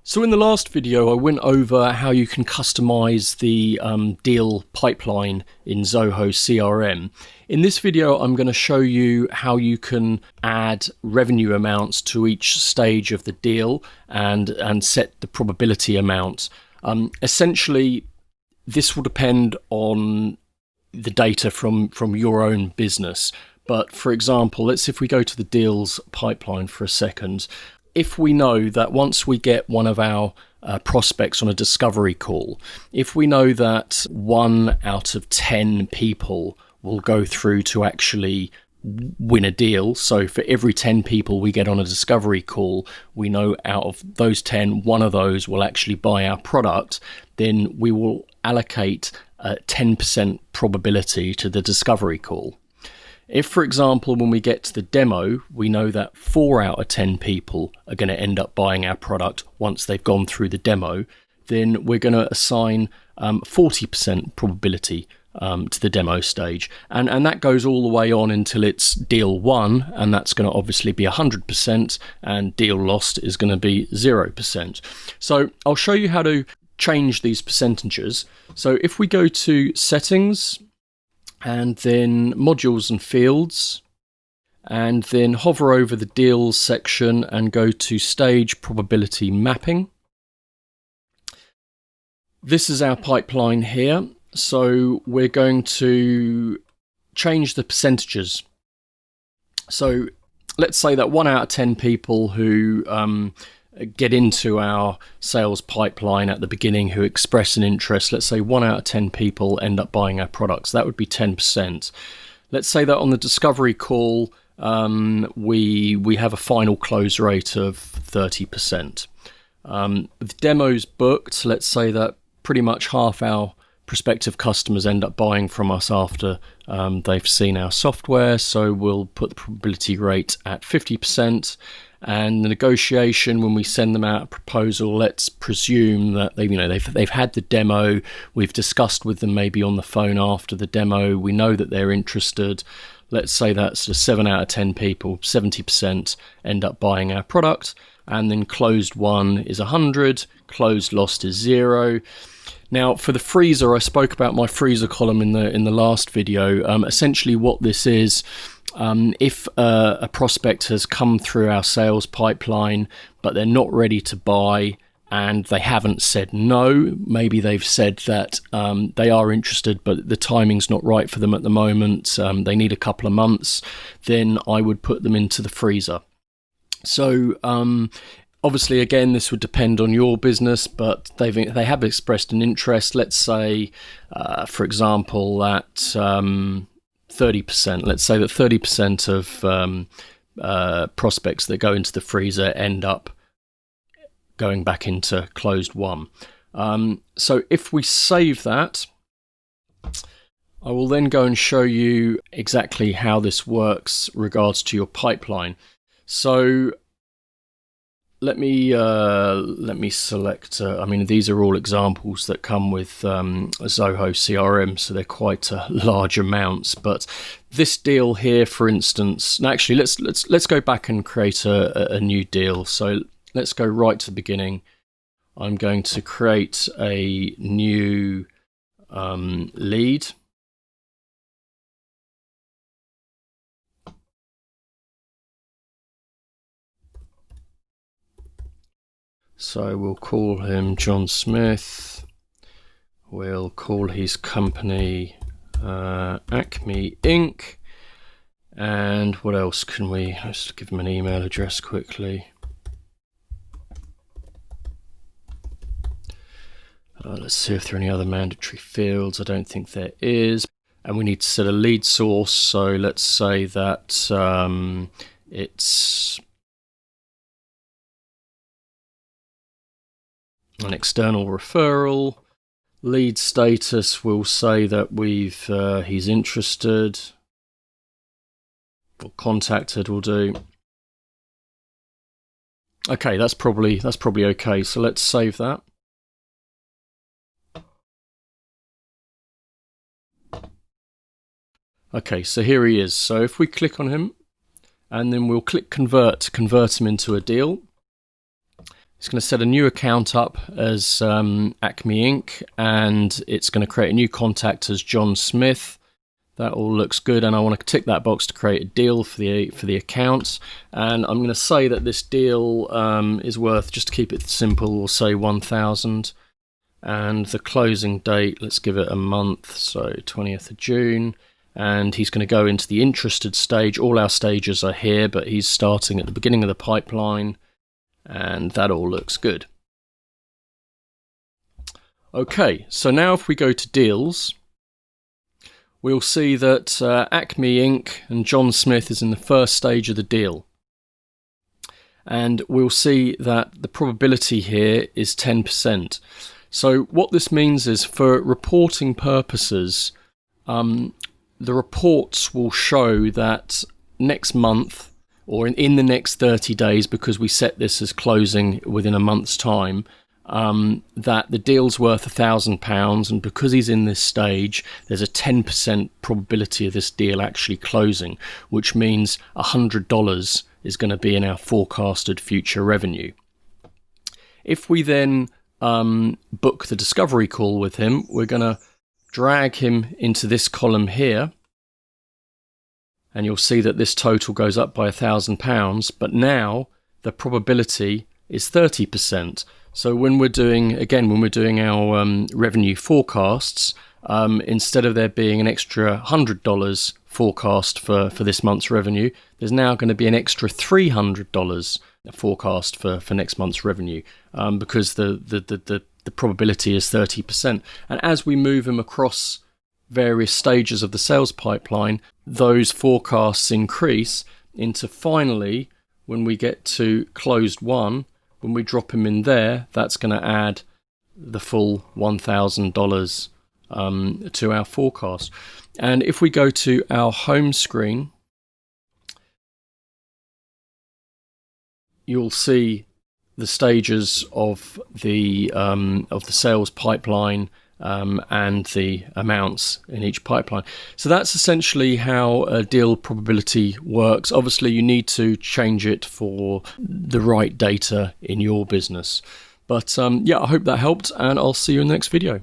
So in the last video, I went over how you can customize the deal pipeline in Zoho CRM. In this video, I'm going to show you how you can add revenue amounts to each stage of the deal and set the probability amount. Essentially, this will depend on the data from your own business. But for example, let's if we go to the deals pipeline for a second. If we know that once we get one of our prospects on a discovery call, if we know that 1 out of 10 people will go through to actually win a deal, so for every 10 people we get on a discovery call, we know out of those 10, one of those will actually buy our product, then we will allocate a 10% probability to the discovery call. If, for example, when we get to the demo, we know that 4 out of 10 people are going to end up buying our product once they've gone through the demo, then we're going to assign 40% probability to the demo stage. And that goes all the way on until it's deal 1, and that's going to obviously be 100%, and deal lost is going to be 0%. So I'll show you how to change these percentages. So if we go to settings, and then modules and fields, and then hover over the deals section and go to stage probability mapping. This is our pipeline here. So we're going to change the percentages. So let's say that 1 out of 10 people who get into our sales pipeline at the beginning who express an interest, let's say 1 out of 10 people end up buying our products. That would be 10%. Let's say that on the discovery call, we have a final close rate of 30%. The demos booked, let's say that pretty much half our prospective customers end up buying from us after they've seen our software, so we'll put the probability rate at 50%. And the negotiation, when we send them out a proposal, let's presume that they've had the demo. We've discussed with them maybe on the phone after the demo. We know that they're interested. Let's say that's 7 out of 10 people, 70% end up buying our product. And then closed won is 100, closed lost is 0. Now, for the freezer, I spoke about my freezer column in the last video. Essentially, what this is. If a prospect has come through our sales pipeline, but they're not ready to buy and they haven't said no, maybe they've said that they are interested, but the timing's not right for them at the moment, they need a couple of months, then I would put them into the freezer. So obviously, again, this would depend on your business, but they have expressed an interest. Let's say, for example, that 30%. Let's say that 30% of prospects that go into the freezer end up going back into closed won. So if we save that, I will then go and show you exactly how this works regards to your pipeline. So let me select. These are all examples that come with Zoho CRM, so they're quite large amounts. But this deal here, for instance, actually, let's go back and create a new deal. So let's go right to the beginning. I'm going to create a new lead. So we'll call him John Smith. We'll call his company Acme Inc. And what else can we? Let's give him an email address quickly. Let's see if there are any other mandatory fields. I don't think there is. And we need to set a lead source. So let's say that it's an external referral. Lead status will say that he's interested, or contacted will do. Okay, that's probably okay. So let's save that. Okay, so here he is. So if we click on him, and then we'll click convert to convert him into a deal. It's going to set a new account up as Acme Inc. and it's going to create a new contact as John Smith. That all looks good, and I want to tick that box to create a deal for the account. And I'm going to say that this deal is worth, just to keep it simple, we'll say 1,000. And the closing date, let's give it a month, so 20th of June. And he's going to go into the interested stage. All our stages are here, but he's starting at the beginning of the pipeline, and that all looks good. Okay, so now if we go to deals, we'll see that Acme Inc. and John Smith is in the first stage of the deal. And we'll see that the probability here is 10%. So what this means is, for reporting purposes, the reports will show that next month, or in the next 30 days, because we set this as closing within a month's time, that the deal's worth £1,000, and because he's in this stage, there's a 10% probability of this deal actually closing, which means $100 is going to be in our forecasted future revenue. If we then book the discovery call with him, we're going to drag him into this column here, and you'll see that this total goes up by £1,000, but now the probability is 30%. So when we're doing our revenue forecasts, instead of there being an extra $100 forecast for this month's revenue, there's now going to be an extra $300 forecast for next month's revenue, because the probability is 30%. And as we move them across various stages of the sales pipeline, those forecasts increase into, finally, when we get to closed one, when we drop him in there, that's going to add the full $1,000 to our forecast. And if we go to our home screen, you'll see the stages of the sales pipeline and the amounts in each pipeline. So that's essentially how a deal probability works. Obviously, you need to change it for the right data in your business. But yeah, I hope that helped, and I'll see you in the next video.